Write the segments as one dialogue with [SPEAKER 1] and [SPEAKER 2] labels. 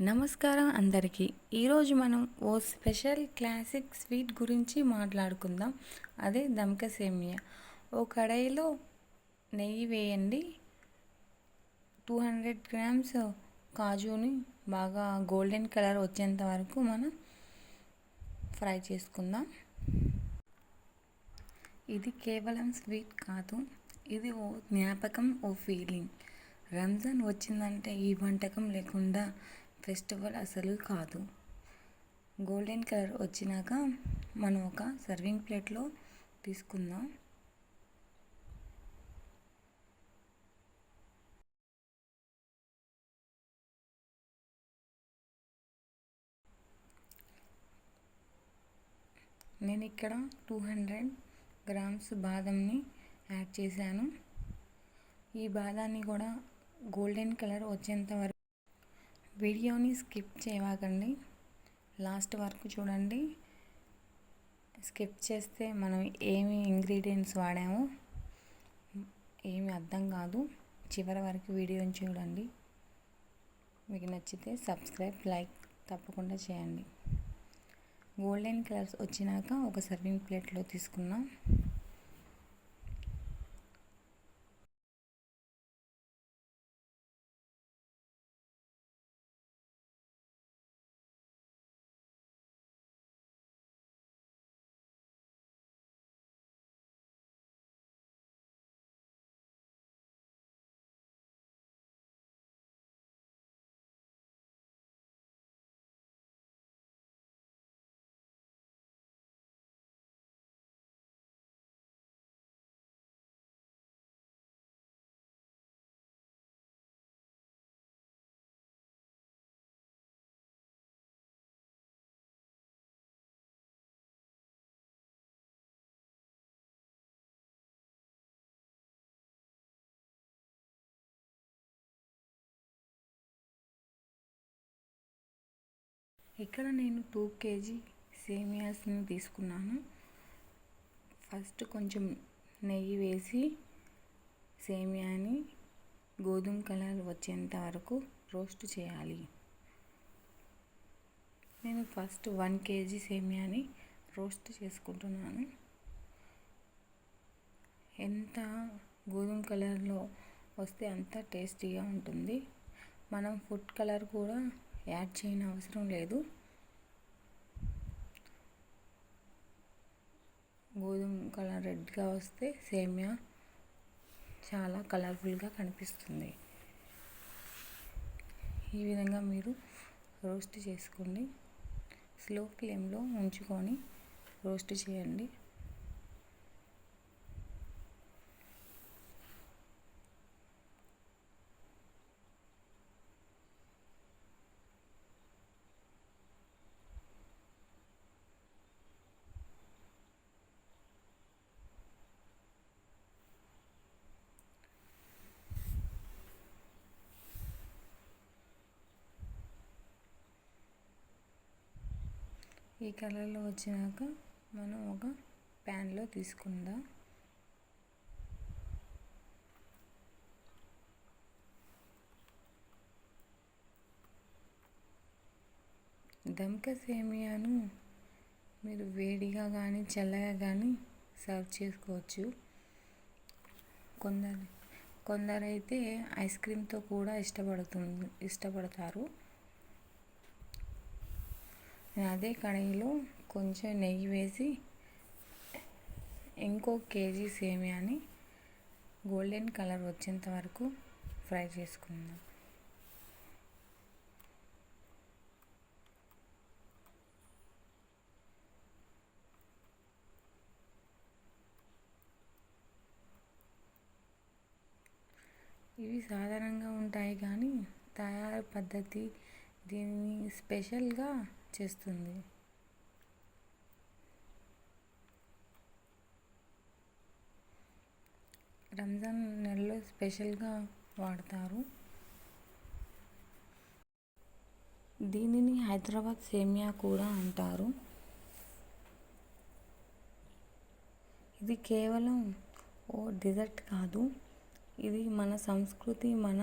[SPEAKER 1] నమస్కారం అందరికీ. ఈరోజు మనం ఓ స్పెషల్ క్లాసిక్ స్వీట్ గురించి మాట్లాడుకుందాం. అదే దమ్క సేమియా. ఓ కడాయిలో నెయ్యి వేయండి. 200 గ్రామ్స్ కాజుని బాగా గోల్డెన్ కలర్ వచ్చేంత వరకు మనం ఫ్రై చేసుకుందాం. ఇది కేవలం స్వీట్ కాదు, ఇది ఓ జ్ఞాపకం, ఓ ఫీలింగ్. రంజాన్ వచ్చిందంటే ఈ వంటకం లేకుండా ఫెస్టివల్ అసలు కాదు. గోల్డెన్ కలర్ వచ్చినాక మనం ఒక సర్వింగ్ ప్లేట్లో తీసుకుందాం. నేను ఇక్కడ 200 గ్రామ్స్ బాదంని యాడ్ చేశాను. ఈ బాదాన్ని కూడా గోల్డెన్ కలర్ వచ్చేంత వరకు వీడియోని స్కిప్ చేయకండి, లాస్ట్ వరకు చూడండి. స్కిప్ చేస్తే మనం ఏమి ఇంగ్రీడియంట్స్ వాడామో ఏమి అర్థం కాదు. చివరి వరకు వీడియోని చూడండి. మీకు నచ్చితే సబ్స్క్రైబ్, లైక్ తప్పకుండా చేయండి. గోల్డెన్ కలర్స్ వచ్చినాక ఒక సర్వింగ్ ప్లేట్లో తీసుకున్నాం. ఇక్కడ నేను 2 kg సేమియాస్ని తీసుకున్నాను. ఫస్ట్ కొంచెం నెయ్యి వేసి సేమియాని గోధుమ కలర్ వచ్చేంత వరకు రోస్ట్ చేయాలి. నేను ఫస్ట్ 1 kg సేమియాని రోస్ట్ చేసుకుంటున్నాను. ఎంత గోధుమ కలర్లో వస్తే అంత టేస్టీగా ఉంటుంది. మనం ఫుడ్ కలర్ కూడా యాడ్ చేయని అవసరం లేదు. గోధుమ కలర్ రెడ్గా వస్తే సేమియా చాలా కలర్ఫుల్గా కనిపిస్తుంది. ఈ విధంగా మీరు రోస్ట్ చేసుకోండి. స్లో ఫ్లేమ్లో ఉంచుకొని రోస్ట్ చేయండి. ఈ కలర్లో వచ్చినాక మనం ఒక ప్యాన్లో తీసుకుందాం. దమ్క సేమియాను మీరు వేడిగా కానీ చల్లగా కానీ సర్వ్ చేసుకోవచ్చు. కొందరైతే ఐస్ క్రీమ్తో కూడా ఇష్టపడతారు. అదే కడాయిలో కొంచెం నెయ్యి వేసి ఇంకో కేజీ సేమియాని గోల్డెన్ కలర్ వచ్చేంత వరకు ఫ్రై చేసుకుందాం. ఇవి సాధారణంగా ఉంటాయి కానీ తయారు పద్ధతి దీనిని స్పెషల్గా చేస్తుంది. రంజాన్ నెలలో స్పెషల్గా వాడతారు. దీనిని హైదరాబాద్ సేమియా కూడా అంటారు. ఇది కేవలం ఓ డెజర్ట్ కాదు, ఇది మన సంస్కృతి, మన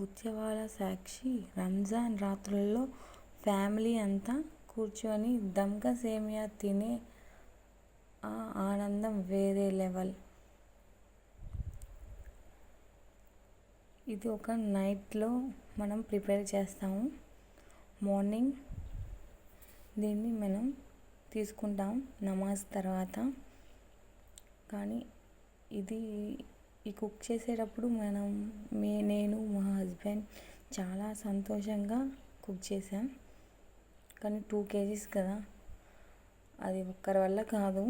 [SPEAKER 1] ఉత్సవాల సాక్షి రంజాన్ రాత్రుల్లో ఫ్యామిలీ అంతా కూర్చొని దమ్కా సేమియా తినే ఆ ఆనందం వేరే లెవెల్. ఇది ఒక నైట్లో మనం ప్రిపేర్ చేస్తాము. మార్నింగ్ దీన్ని మనం తీసుకుంటాం నమాజ్ తర్వాత. కానీ ఇది ఈ కుక్ చేసేటప్పుడు నేను మా హస్బెండ్ చాలా సంతోషంగా కుక్ చేసాం. కానీ 2 kgs కదా, అది ఒక్కరి వల్ల కాదు,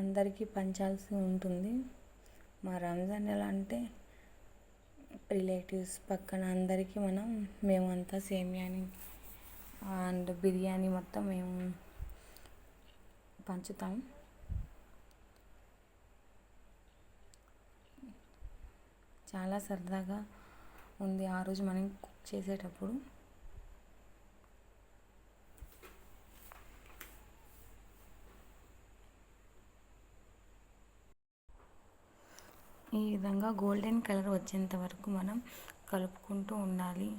[SPEAKER 1] అందరికీ పంచాల్సి ఉంటుంది. మా రంజాన్ ఎలా అంటే రిలేటివ్స్ పక్కన అందరికీ మేమంతా సేమియాని అండ్ బిర్యానీ మొత్తం మేము పంచుతాం. చాలా సరదాగా ఉంది ఆ రోజు మనం కుక్ చేసేటప్పుడు. ఈ విధంగా గోల్డెన్ కలర్ వచ్చేంత వరకు మనం కలుపుకుంటూ ఉండాలి.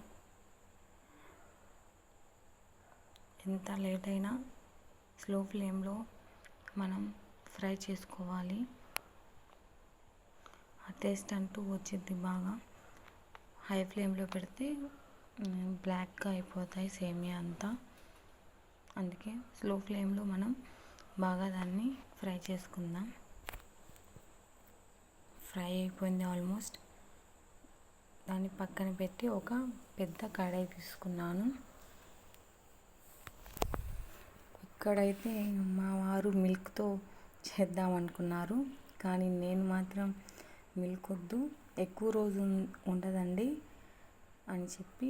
[SPEAKER 1] ఎంత లేట్ అయినా స్లో ఫ్లేమ్లో మనం ఫ్రై చేసుకోవాలి. ఆ టేస్ట్ అంటూ వచ్చింది బాగా. హై ఫ్లేమ్లో పెడితే బ్లాక్గా అయిపోతాయి సేమియా అంతా. అందుకే స్లో ఫ్లేమ్లో మనం బాగా దాన్ని ఫ్రై చేసుకుందాం. ఫ్రై అయిపోయింది ఆల్మోస్ట్. దాన్ని పక్కన పెట్టి ఒక పెద్ద కడాయి తీసుకున్నాను. ఇక్కడైతే మా వారు మిల్క్తో చేద్దామనుకున్నారు. కానీ నేను మాత్రం మిల్క్ వద్దు, ఎక్కువ రోజు ఉండదండి అని చెప్పి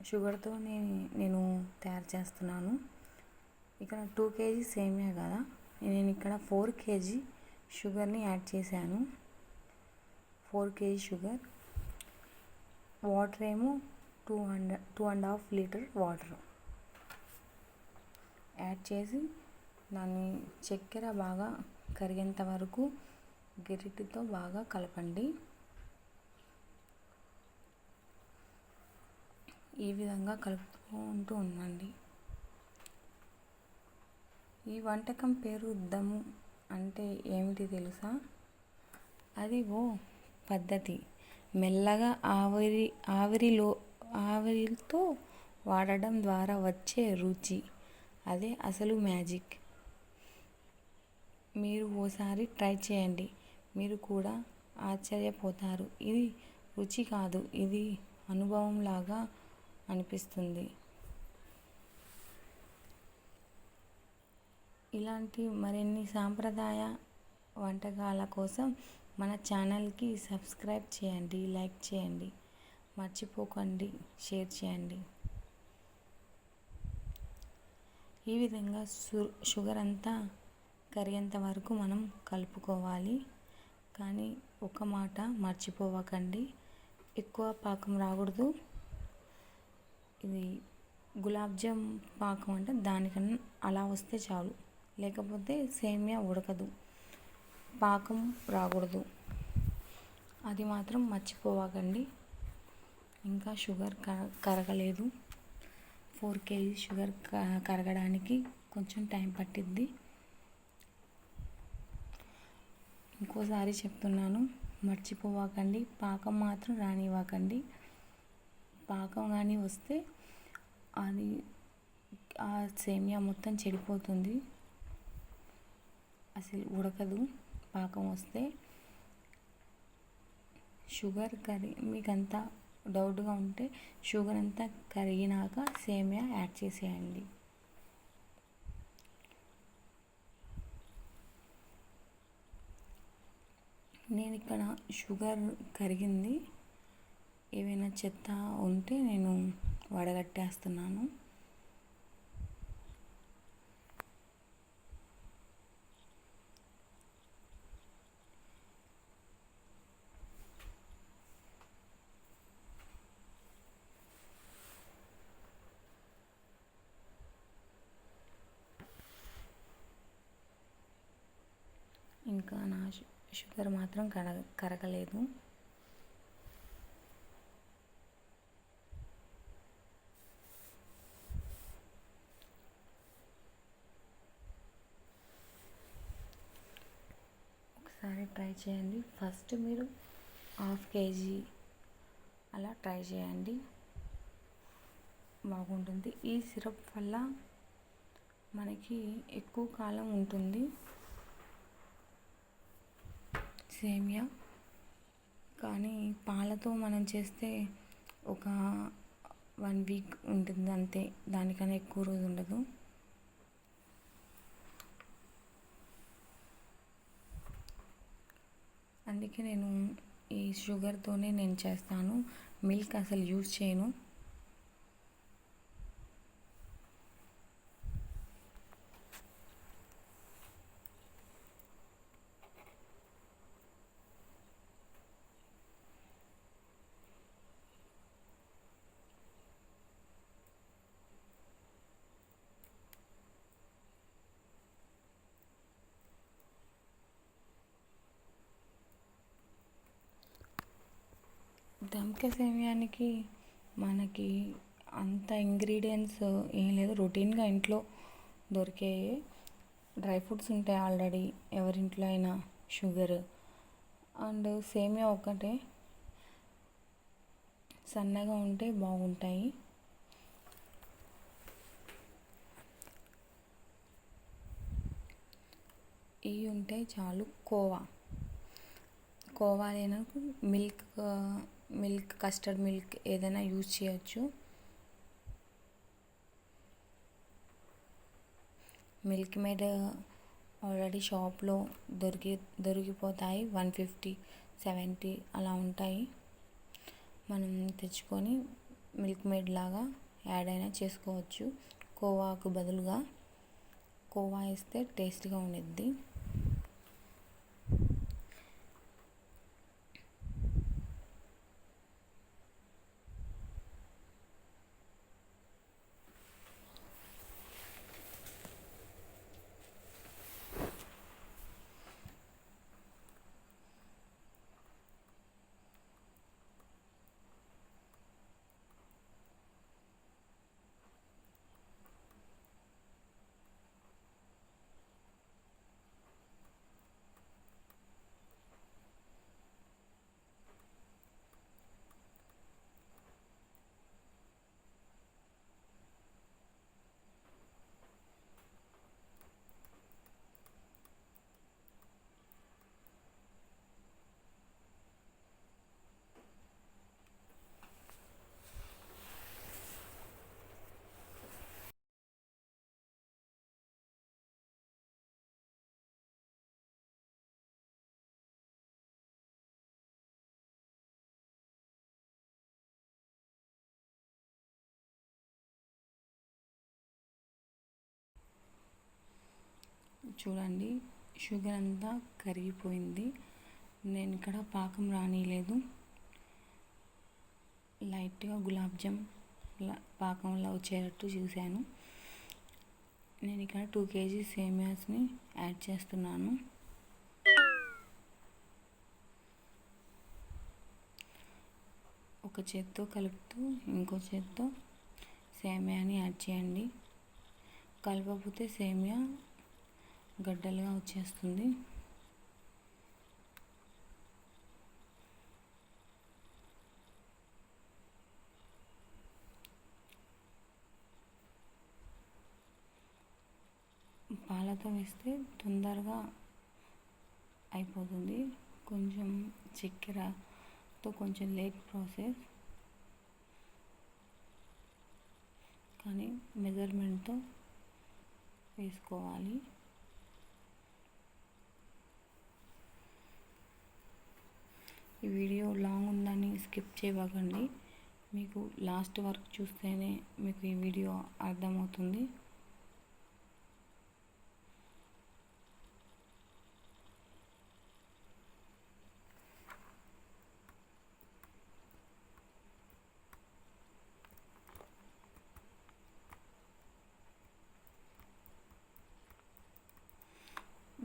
[SPEAKER 1] షుగర్తో నేను తయారు చేస్తున్నాను. ఇక్కడ 2 kg సేమియా కదా, నేను ఇక్కడ 4 kg షుగర్ని యాడ్ చేశాను. 4 kg షుగర్, వాటర్ ఏమో 2.5 లీటర్ వాటర్ యాడ్ చేసి దాన్ని చక్కెర బాగా కరిగేంత వరకు గరిటెతో బాగా కలపండి. ఈ విధంగా కలుపుకుంటూ ఉండండి. ఈ వంటకం పేరు దమ్ అంటే ఏమిటి తెలుసా? అది ఓ పద్ధతి. మెల్లగా ఆవిరితో వాడడం ద్వారా వచ్చే రుచి, అదే అసలు మ్యాజిక్. మీరు ఓసారి ట్రై చేయండి, మీరు కూడా ఆశ్చర్యపోతారు. ఇది రుచి కాదు, ఇది అనుభవంలాగా అనిపిస్తుంది. ఇలాంటి మరిన్ని సాంప్రదాయ వంటకాల కోసం మన ఛానల్కి సబ్స్క్రైబ్ చేయండి, లైక్ చేయండి, మర్చిపోకండి షేర్ చేయండి. ఈ విధంగా షుగర్ అంతా కరిగేంత వరకు మనం కలుపుకోవాలి. కానీ ఒక మాట మర్చిపోవకండి, ఎక్కువ పాకం రాకూడదు. ఇది గులాబ్ జామ్ పాకం అంటే దానికన్నా అలా వస్తే చాలు, లేకపోతే సేమియా ఉడకదు. పాకం రాకూడదు, అది మాత్రం మర్చిపోవకండి. ఇంకా షుగర్ కరగలేదు. 4 kg షుగర్ కరగడానికి కొంచెం టైం పట్టిద్ది. ఇంకోసారి చెప్తున్నాను, మర్చిపోవకండి, పాకం మాత్రం రానివ్వకండి. పాకం కానీ వస్తే అది ఆ సేమియా మొత్తం చెడిపోతుంది, అసలు ఉడకదు. పాకం వస్తే షుగర్ మీకంతా డౌట్గా ఉంటే షుగర్ అంతా కరిగినాక సేమియా యాడ్ చేసేయండి. నేను ఇక్కడ షుగర్ కరిగింది, ఏవైనా చెత్త ఉంటే నేను వడగట్టేస్తున్నాను. ఇంకా నా షుగర్ మాత్రం కరగలేదు. ట్రై చేయండి. ఫస్ట్ మీరు 1/2 kg అలా ట్రై చేయండి, బాగుంటుంది. ఈ సిరప్ వల్ల మనకి ఎక్కువ కాలం ఉంటుంది సేమియా. కానీ పాలతో మనం చేస్తే ఒక 1 వీక్ ఉంటుంది అంతే, దానికన్నా ఎక్కువ రోజు ఉండదు. అందుకే నేను ఈ షుగర్తోనే నేను చేస్తాను, మిల్క్ అసలు యూజ్ చేయను. దమ్క సేమియానికి మనకి అంత ఇంగ్రీడియంట్స్ ఏం లేదు, రొటీన్గా ఇంట్లో దొరికే డ్రై ఫ్రూట్స్ ఉంటాయి ఆల్రెడీ ఎవరింట్లో అయినా, షుగర్ అండ్ సేమియా ఒక్కటే సన్నగా ఉంటే బాగుంటాయి. ఇవి ఉంటే చాలు. కోవా అయినా మిల్క్ కస్టర్డ్ మిల్క్ ఏదైనా యూజ్ చేయొచ్చు. మిల్క్ మేడ్ ఆల్రెడీ షాప్లో దొరికిపోతాయి, 150, 70 అలా ఉంటాయి. మనం తెచ్చుకొని మిల్క్ మేడ్ లాగా యాడ్ అయినా చేసుకోవచ్చు. కోవాకు బదులుగా కోవా వేస్తే టేస్ట్గా ఉండిద్ది. చూడండి, షుగర్ అంతా కరిగిపోయింది. నేను ఇక్కడ పాకం రానిలేదు, లైట్గా గులాబ్ జామ్ పాకంలో వచ్చేటట్టు చూశాను. నేను ఇక్కడ 2 kg సేమియాస్ని యాడ్ చేస్తున్నాను. ఒక చేత్తో కలుపుతూ ఇంకో చేత్తో సేమియాని యాడ్ చేయండి. కలపకపోతే సేమియా గడ్డలుగా వచ్చేస్తుంది. పాలతో వేస్తే తొందరగా అయిపోతుంది, కొంచెం చక్కెరతో కొంచెం లేట్ ప్రాసెస్, కానీ మెజర్మెంట్తో వేసుకోవాలి. ఈ వీడియో లాంగ్ ఉందని స్కిప్ చేయకండి, మీకు లాస్ట్ వరకు చూస్తేనే మీకు ఈ వీడియో అర్థమవుతుంది.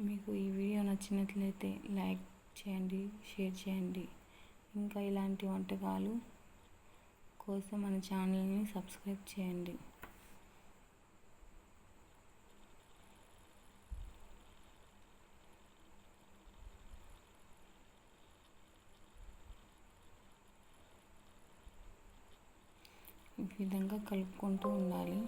[SPEAKER 1] మీకు ఈ వీడియో నచ్చినట్లయితే లైక్ చేయండి, షేర్ చేయండి. ఇంకా ఇలాంటి వంటకాలు కోసం మన ఛానల్ని సబ్స్క్రైబ్ చేయండి. ఈ విధంగా కలుపుకుంటూ ఉండాలి.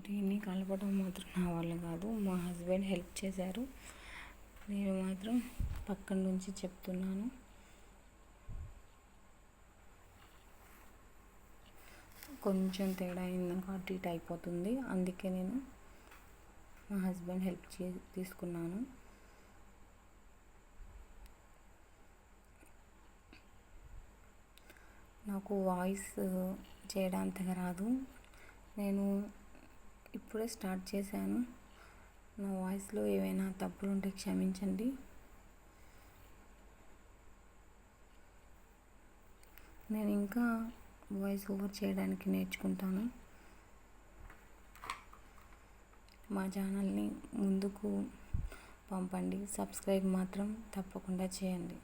[SPEAKER 1] దీన్ని కలపడం మాత్రం నా వల్ల కాదు, మా హస్బెండ్ హెల్ప్ చేశారు. నేను మాత్రం పక్కన నుంచి చెప్తున్నాను. కొంచెం తేడా అయిందాక అటు ఇటు అయిపోతుంది. అందుకే నేను మా హస్బెండ్ హెల్ప్ తీసుకున్నాను. నాకు వాయిస్ చేయడం అంతగా రాదు. నేను ఇప్పుడే స్టార్ట్ చేశాను. నా వాయిస్లో ఏవైనా తప్పులు ఉంటే క్షమించండి. నేను ఇంకా వాయిస్ ఓవర్ చేయడానికి నేర్చుకుంటాను. మా ఛానల్ని ముందుకు పంపండి. సబ్స్క్రైబ్ మాత్రం తప్పకుండా చేయండి.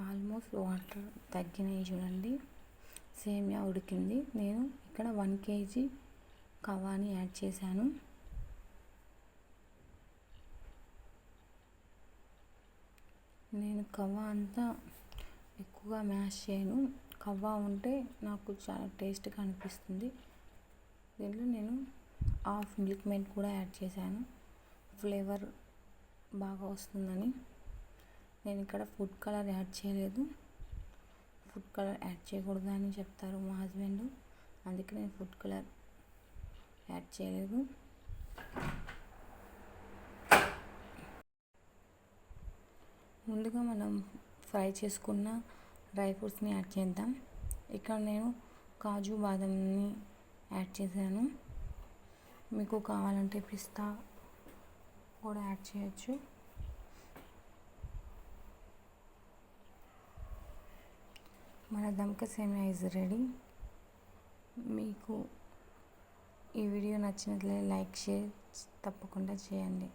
[SPEAKER 1] ఆల్మోస్ట్ వాటర్ తగ్గినాయి చూడండి. సేమియా ఉడికింది. నేను ఇక్కడ 1 kg కవాని యాడ్ చేశాను. నేను కవ్వ అంతా ఎక్కువగా మ్యాష్ చేయను. కవ్వ ఉంటే నాకు చాలా టేస్ట్గా అనిపిస్తుంది. దీంట్లో నేను హాఫ్ మిల్క్ మేడ్ కూడా యాడ్ చేశాను, ఫ్లేవర్ బాగా వస్తుందని. నేను ఇక్కడ ఫుడ్ కలర్ యాడ్ చేయలేదు. ఫుడ్ కలర్ యాడ్ చేయకూడదు అని చెప్తారు మా హస్బెండ్, అందుకే నేను ఫుడ్ కలర్ యాడ్ చేయలేదు. ముందుగా మనం ఫ్రై చేసుకున్న డ్రై ఫ్రూట్స్ని యాడ్ చేద్దాం. ఇక్కడ నేను కాజు బాదంని యాడ్ చేశాను. మీకు కావాలంటే పిస్తా కూడా యాడ్ చేయొచ్చు. మన దమ్క సేమియా ఈజ్ రెడీ. మీకు ఈ వీడియో నచ్చినట్లయితే లైక్, షేర్ తప్పకుండా చేయండి.